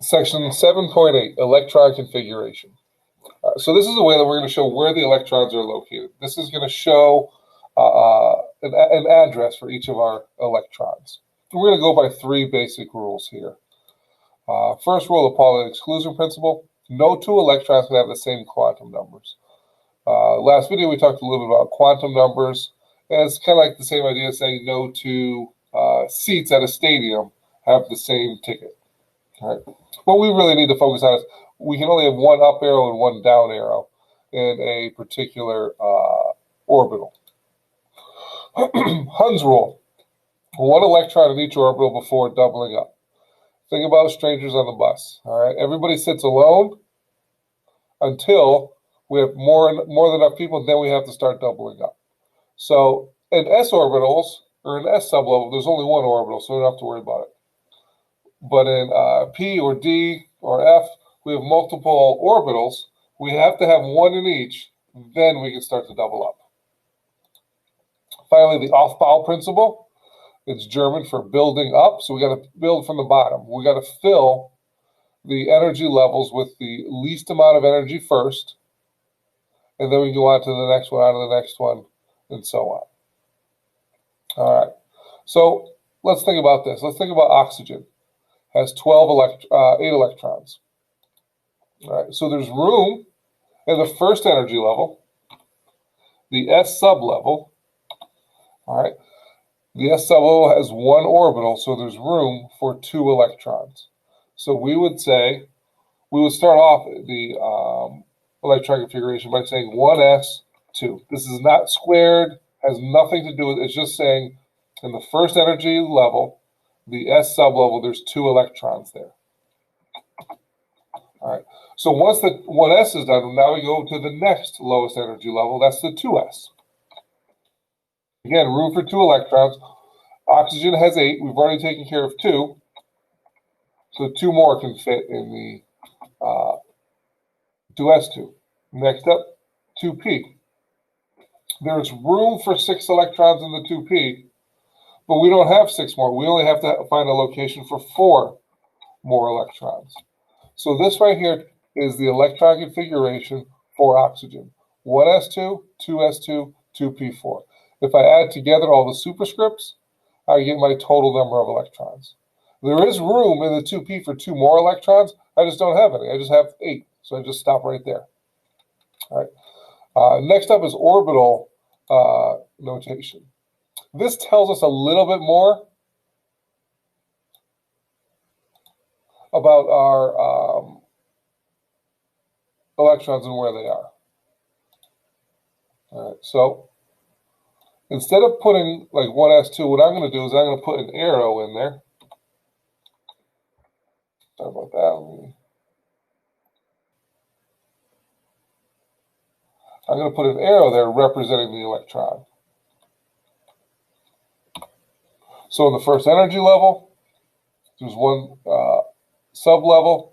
Section 7.8, Electron Configuration. So this is a way that we're going to show where the electrons are located. This is going to show an address for each of our electrons. We're going to go by three basic rules here. First rule, the Pauli exclusion principle. No two electrons can have the same quantum numbers. Last video we talked a little bit about quantum numbers, and it's kind of like the same idea as saying no two seats at a stadium have the same ticket. All right. What we really need to focus on is we can only have one up arrow and one down arrow in a particular orbital. Hund's rule. One electron in each orbital before doubling up. Think about strangers on the bus. All right, everybody sits alone until we have more than enough people, then we have to start doubling up. So in s orbitals, or in s sublevel, there's only one orbital, so we don't have to worry about it. But in p or d or f, we have multiple orbitals. We have to have one in each, then we can start to double up. Finally, the Aufbau principle. It's German for building up, so we got to build from the bottom. We got to fill the energy levels with the least amount of energy first, and then we go on to the next one, on to the next one, and so on. All right, so let's think about this. Let's think about oxygen. It has 8 electrons. All right, so there's room in the first energy level, the S sublevel. All right. The s sublevel has one orbital, so there's room for 2 electrons. So we would start off the electron configuration by saying 1s2. This is not squared, has nothing to do with it. It's just saying in the first energy level, the s sublevel, there's 2 electrons there. All right. So once the 1s is done, now we go to the next lowest energy level. That's the 2s. Again, room for 2 electrons. Oxygen has 8. We've already taken care of 2. So 2 more can fit in the 2s2. Next up, 2p. There's room for 6 electrons in the 2p, but we don't have 6 more. We only have to find a location for 4 more electrons. So this right here is the electron configuration for oxygen. 1s2, 2s2, 2p4. If I add together all the superscripts, I get my total number of electrons. There is room in the 2p for 2 more electrons. I just don't have any. I just have 8. So I just stop right there. All right. Next up is orbital notation. This tells us a little bit more about our electrons and where they are. All right. So instead of putting like 1s2, what I'm going to do is I'm going to put an arrow in there. Sorry about that. I'm going to put an arrow there representing the electron. So in the first energy level, there's one sublevel,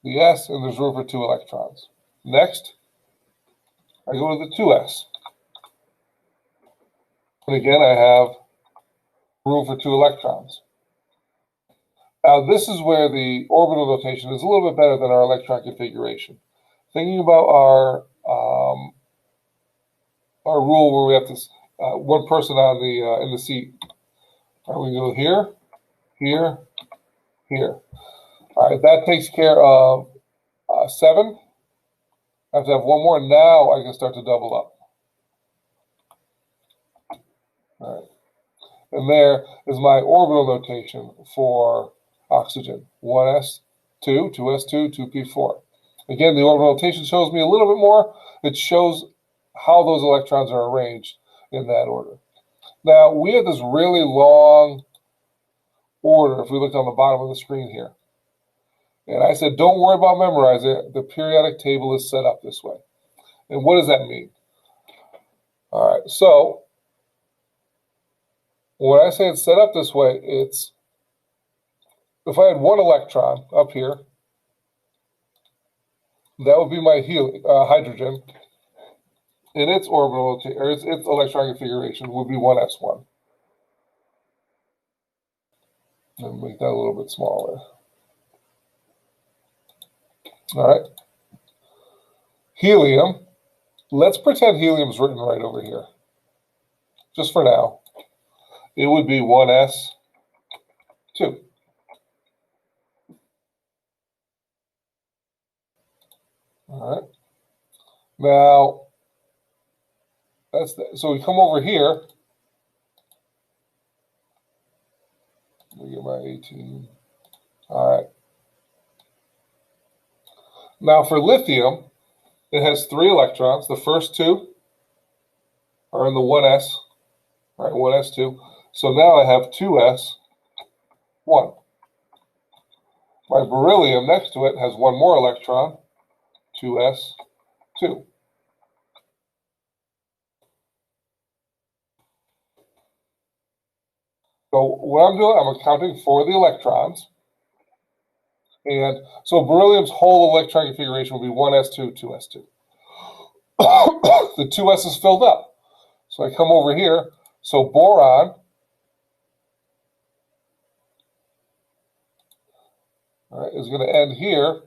the s, and there's room for 2 electrons. Next, I go to the 2s. And again, I have room for 2 electrons. Now, this is where the orbital notation is a little bit better than our electron configuration. Thinking about our rule where we have this one person on the in the seat. All right, we go here, here, here. All right, that takes care of 7. I have to have one more. Now I can start to double up. All right. And there is my orbital notation for oxygen. 1s2, 2s2, 2p4. Again, the orbital notation shows me a little bit more. It shows how those electrons are arranged in that order. Now, we have this really long order if we look on the bottom of the screen here. And I said, don't worry about memorizing it. The periodic table is set up this way. And what does that mean? All right, so when I say it's set up this way, it's if I had one electron up here, that would be my hydrogen, and its orbital, or its electron configuration would be 1s1. And make that a little bit smaller. All right. Helium. Let's pretend helium's written right over here. Just for now. It would be 1s2. All right. Now, so we come over here. Let me get my 18. All right. Now for lithium, it has 3 electrons. The first 2 are in the 1s. All right, 1s2. So now I have 2s1. My beryllium next to it has 1 more electron, 2s2. So what I'm doing, I'm accounting for the electrons. And so beryllium's whole electron configuration will be 1s2, 2s2. The 2s is filled up. So I come over here. So boron, all right, is going to end here.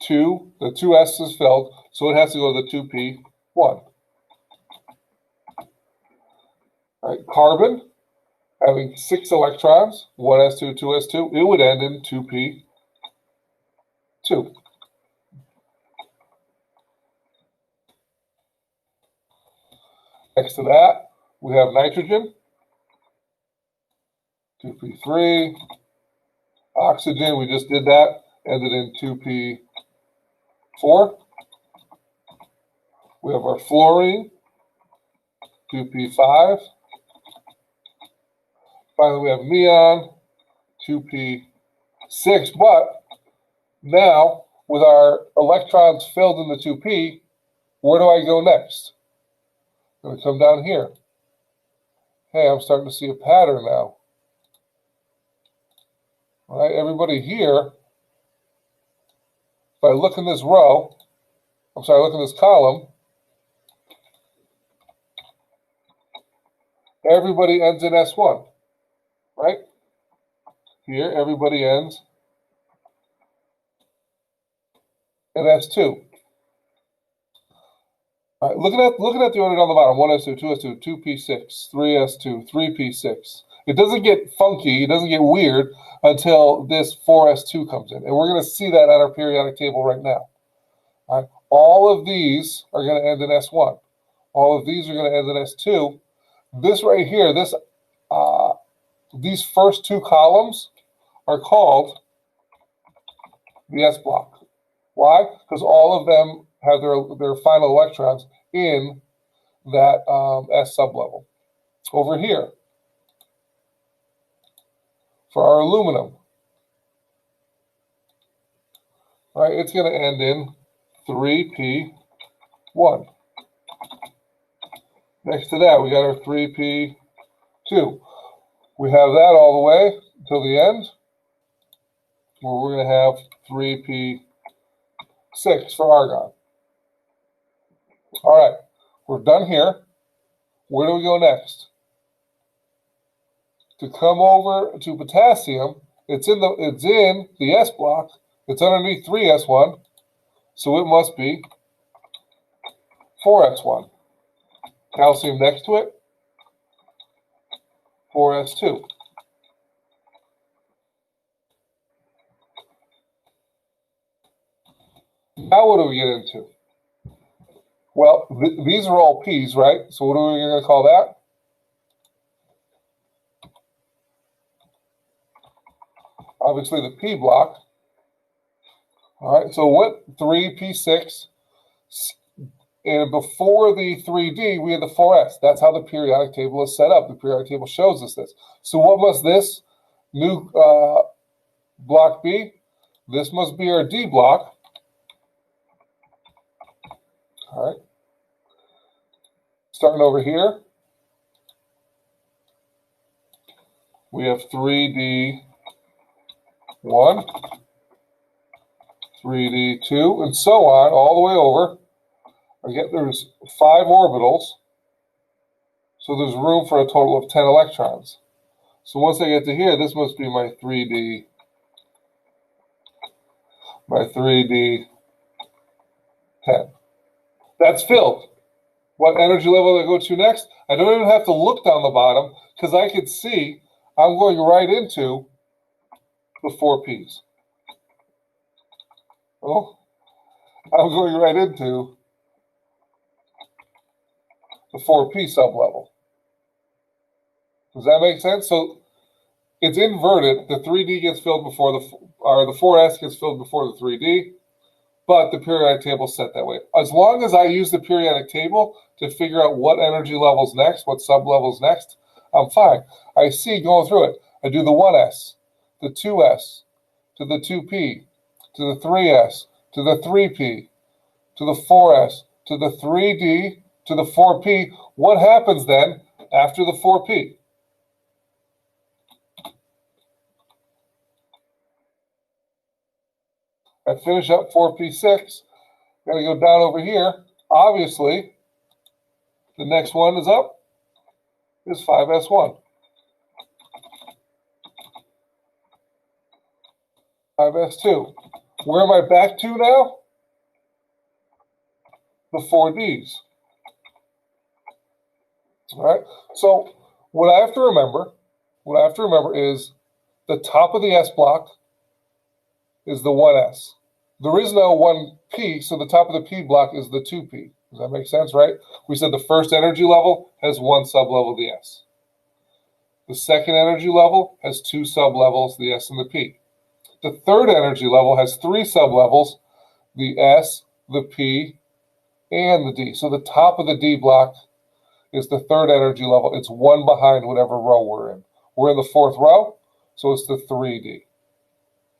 The 2s is filled, so it has to go to the 2p1. All right, carbon, having 6 electrons, 1s2, 2s2, it would end in 2p2. Next to that, we have nitrogen, 2p3. Oxygen, we just did that, ended in 2p4. We have our fluorine, 2p5. Finally, we have neon, 2p6. But now, with our electrons filled in the 2p, where do I go next? I'm going to come down here. Hey, I'm starting to see a pattern now. All right, everybody here, if I look in this row, look in this column, everybody ends in S1, right? Here, everybody ends in S2. All right, looking at the order down the bottom, 1s2, 2s2, 2p6, 3s2, 3p6. It doesn't get funky, it doesn't get weird until this 4s2 comes in. And we're going to see that on our periodic table right now. All right, all of these are going to end in S1. All of these are going to end in S2. This right here, these first 2 columns are called the S block. Why? Because all of them have their final electrons in that S sublevel. Over here, for our aluminum, right, it's going to end in 3p1. Next to that, we got our 3p2. We have that all the way until the end, where we're going to have 3p6 for argon. All right, we're done here. Where do we go next? To come over to potassium, it's in the S block. It's underneath 3s1, so it must be 4s1. Calcium next to it, 4s2. Now what do we get into? Well, these are all P's, right? So what are we going to call that? Obviously the P block. All right, so what 3p6, and before the 3d, we had the 4s. That's how the periodic table is set up. The periodic table shows us this. So what must this new block be? This must be our D block. All right. Starting over here, we have 3d1, 3d2, and so on, all the way over. Again, there's 5 orbitals, so there's room for a total of 10 electrons. So once I get to here, this must be my 3d2. by 3D10. That's filled. What energy level do I go to next? I don't even have to look down the bottom because I can see I'm going right into the 4 Ps. Oh, I'm going right into the 4P sublevel. Does that make sense? So it's inverted. The 3D gets filled before the 4S gets filled before the 3D, but the periodic table is set that way. As long as I use the periodic table to figure out what energy level's next, what sublevels next, I'm fine. I see going through it. I do the 1S, the 2S, to the 2P, to the 3S, to the 3P, to the 4S, to the 3D, to the 4P. What happens then after the 4P? I finish up 4P6. Gotta go down over here. Obviously, the next one is up is 5S1. 5S2. Where am I back to now? The 4Ds. All right. So what I have to remember is the top of the S block is the 1S. There is no 1P, so the top of the P block is the 2P. Does that make sense, right? We said the first energy level has one sublevels, the S. The second energy level has two sublevels, the S and the P. The third energy level has three sublevels, the S, the P, and the D. So the top of the D block is the third energy level. It's one behind whatever row we're in. We're in the fourth row, so it's the 3D.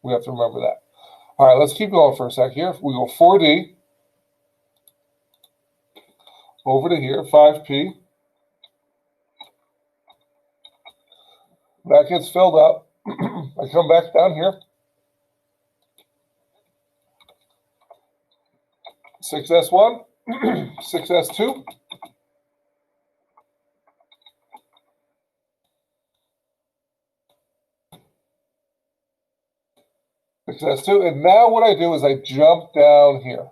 We have to remember that. All right, let's keep going for a sec here. We go 4D, over to here, 5P. That gets filled up. I come back down here. 6S1, 6S2. And now what I do is I jump down here.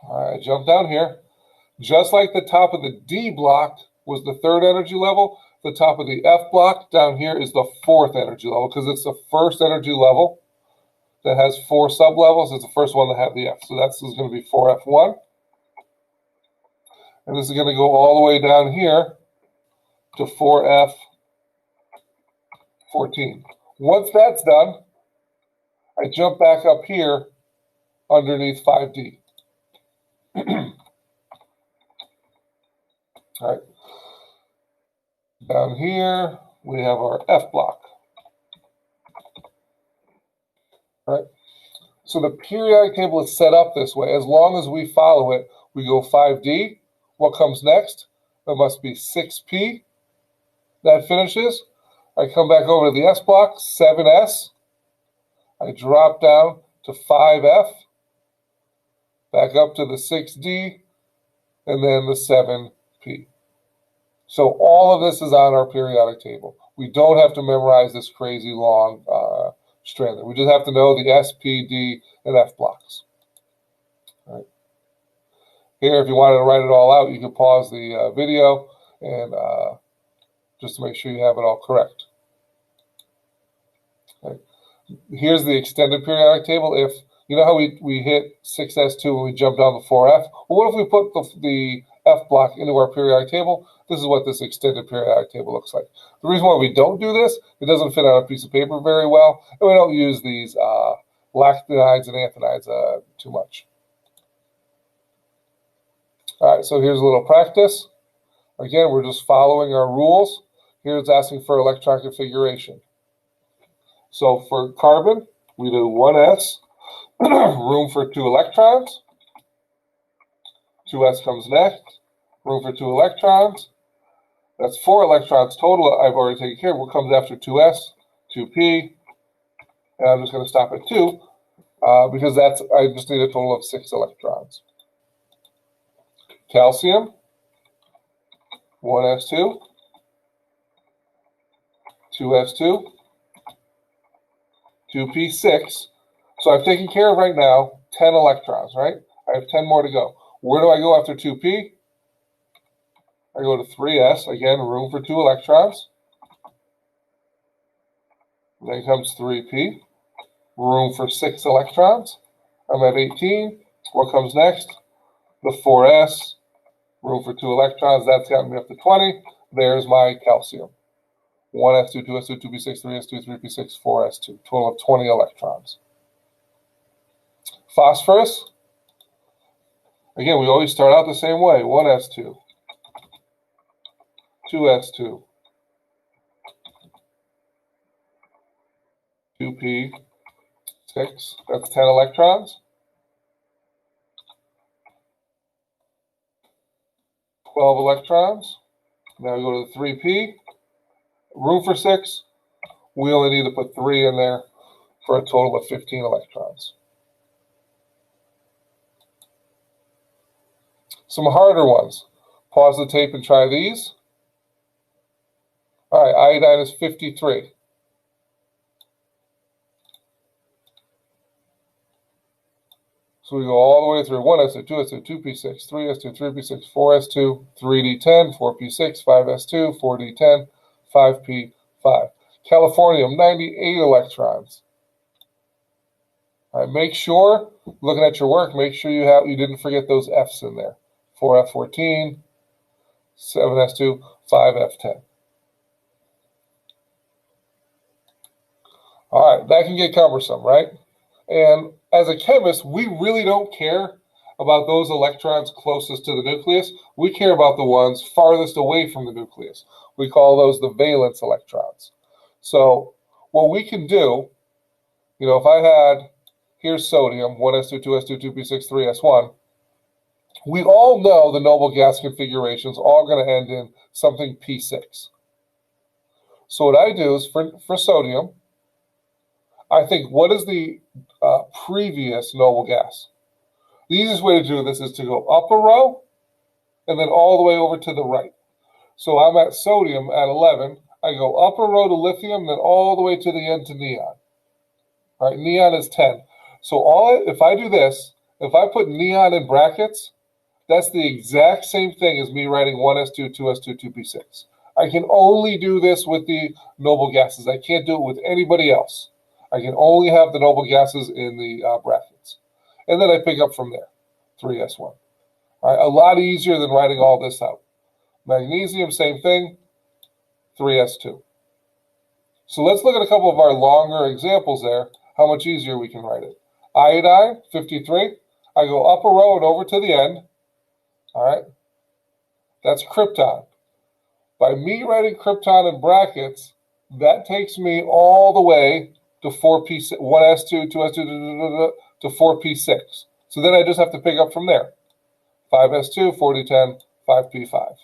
All right, I jump down here. Just like the top of the D block was the third energy level, the top of the F block down here is the fourth energy level because it's the first energy level that has four sublevels. It's the first one to have the F. So this is going to be 4F1. And this is going to go all the way down here to 4F14. Once that's done, I jump back up here underneath 5D. All right. Down here, we have our F block. All right. So the periodic table is set up this way. As long as we follow it, we go 5D. What comes next? There must be 6P. That finishes. I come back over to the S block, 7S. I drop down to 5F, back up to the 6D, and then the 7P. So all of this is on our periodic table. We don't have to memorize this crazy long strand. We just have to know the S, P, D, and F blocks. All right. Here, if you wanted to write it all out, you can pause the video and just to make sure you have it all correct. Okay. Here's the extended periodic table. If you know how we hit 6S2 when we jump down to 4F? Well, what if we put the F block into our periodic table? This is what this extended periodic table looks like. The reason why we don't do this, it doesn't fit on a piece of paper very well, and we don't use these lactanides and anthonides too much. All right, so here's a little practice. Again, we're just following our rules. Here it's asking for electron configuration. So for carbon, we do 1s, room for 2 electrons. 2s comes next, room for 2 electrons. That's 4 electrons total. I've already taken care of. What comes after 2s? 2p. And I'm just going to stop at 2 because I just need a total of 6 electrons. Calcium, 1s2, 2s2, 2p6. So I've taken care of right now 10 electrons, right? I have 10 more to go. Where do I go after 2p? I go to 3s, again, room for 2 electrons. Then comes 3p, room for 6 electrons. I'm at 18. What comes next? The 4s, room for 2 electrons. That's gotten me up to 20. There's my calcium. 1s2, 2s2, 2p6, 3s2, 3p6, 4s2. Total of 20 electrons. Phosphorus, again, we always start out the same way. 1s2, 2s2, 2p6, that's 10 electrons. 12 electrons. Now we go to the 3p. Room for 6. We only need to put 3 in there for a total of 15 electrons. Some harder ones. Pause the tape and try these. All right, iodine is 53. So we go all the way through 1s2, 2s2, 2p6, 3s2, 3p6, 4s2, 3d10, 4p6, 5s2, 4d10, 5p5. Californium, 98 electrons. All right, make sure, looking at your work, make sure you didn't forget those F's in there. 4f14, 7s2, 5f10. All right, that can get cumbersome, right? And as a chemist, we really don't care about those electrons closest to the nucleus. We care about the ones farthest away from the nucleus. We call those the valence electrons. So what we can do, if I had, here's sodium, 1s2, 2s2, 2p6, 3s1. We all know the noble gas configuration is all going to end in something p6. So what I do is for sodium, I think, what is the previous noble gas? The easiest way to do this is to go up a row and then all the way over to the right. So I'm at sodium at 11. I go up a row to lithium, then all the way to the end to neon. All right, neon is 10. So if I do this, if I put neon in brackets, that's the exact same thing as me writing 1s2, 2s2, 2p6. I can only do this with the noble gases. I can't do it with anybody else. I can only have the noble gases in the brackets. And then I pick up from there, 3s1. All right, a lot easier than writing all this out. Magnesium, same thing, 3s2. So let's look at a couple of our longer examples there, how much easier we can write it. Iodine, 53. I go up a row and over to the end. All right, that's krypton. By me writing krypton in brackets, that takes me all the way to 4p6, 1s2, 2s2, to 4p6. So then I just have to pick up from there. 5s2, 4d10, 5p5.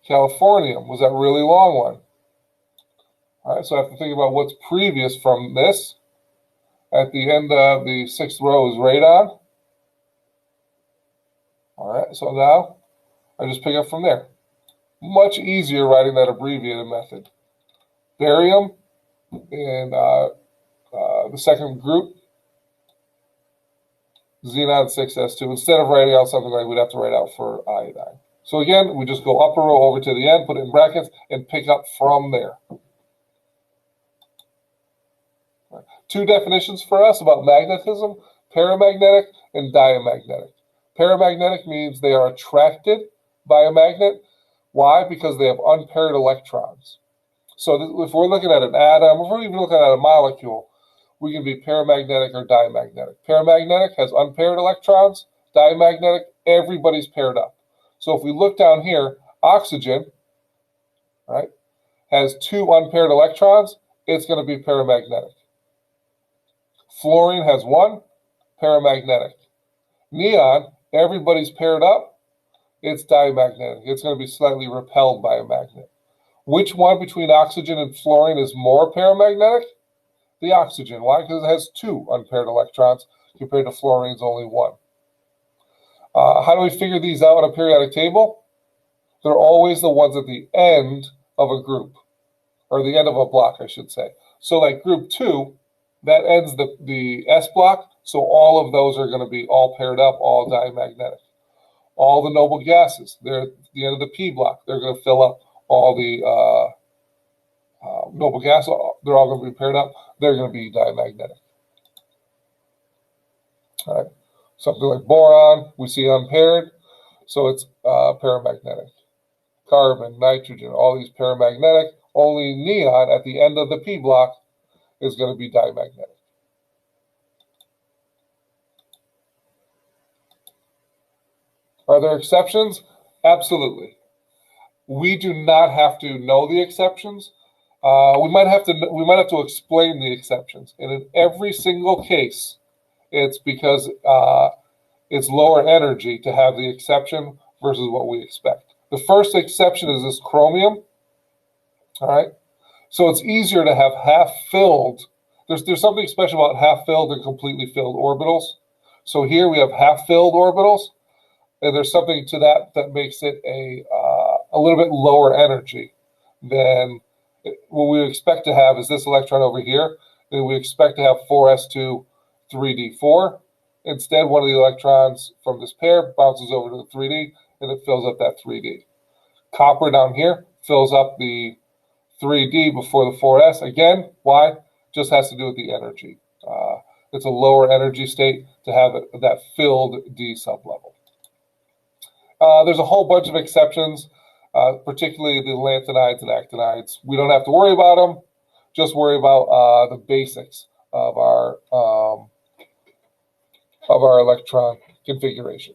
Californium was that really long one. All right, so I have to think about what's previous from this. At the end of the 6th row is radon. All right, so now I just pick up from there. Much easier writing that abbreviated method. Barium in the second group, xenon 6s2. Instead of writing out something like we'd have to write out for iodine. So again, we just go up a row over to the end, put it in brackets, and pick up from there. Right. 2 definitions for us about magnetism: paramagnetic and diamagnetic. Paramagnetic means they are attracted by a magnet. Why? Because they have unpaired electrons. So if we're looking at an atom, if we're even looking at a molecule, we can be paramagnetic or diamagnetic. Paramagnetic has unpaired electrons. Diamagnetic, everybody's paired up. So if we look down here, oxygen, right, has 2 unpaired electrons. It's going to be paramagnetic. Fluorine has 1, paramagnetic. Neon, everybody's paired up. It's diamagnetic. It's going to be slightly repelled by a magnet. Which one between oxygen and fluorine is more paramagnetic? The oxygen. Why? Because it has 2 unpaired electrons compared to fluorine's only 1. How do we figure these out on a periodic table? They're always the ones at the end of a group, or the end of a block, I should say. So like group 2, that ends the S block, so all of those are going to be all paired up, all diamagnetic. All the noble gases, they're at the end of the P block. They're going to fill up all the noble gas. They're all going to be paired up. They're going to be diamagnetic. All right. Something like boron, we see unpaired, so it's paramagnetic. Carbon, nitrogen, all these paramagnetic. Only neon at the end of the P block is going to be diamagnetic. Are there exceptions? Absolutely. We do not have to know the exceptions. We might have to explain the exceptions. And in every single case, it's because it's lower energy to have the exception versus what we expect. The first exception is this chromium. All right. So it's easier to have half-filled. There's something special about half-filled and completely filled orbitals. So here we have half-filled orbitals. And there's something to that makes it a little bit lower energy than what we expect to have is this electron over here. And we expect to have 4s2 3d4. Instead, one of the electrons from this pair bounces over to the 3d, and it fills up that 3d. Copper down here fills up the 3d before the 4s. Again, why? Just has to do with the energy. It's a lower energy state to have that filled d sublevel. There's a whole bunch of exceptions, particularly the lanthanides and actinides. We don't have to worry about them. Just worry about the basics of our electron configuration.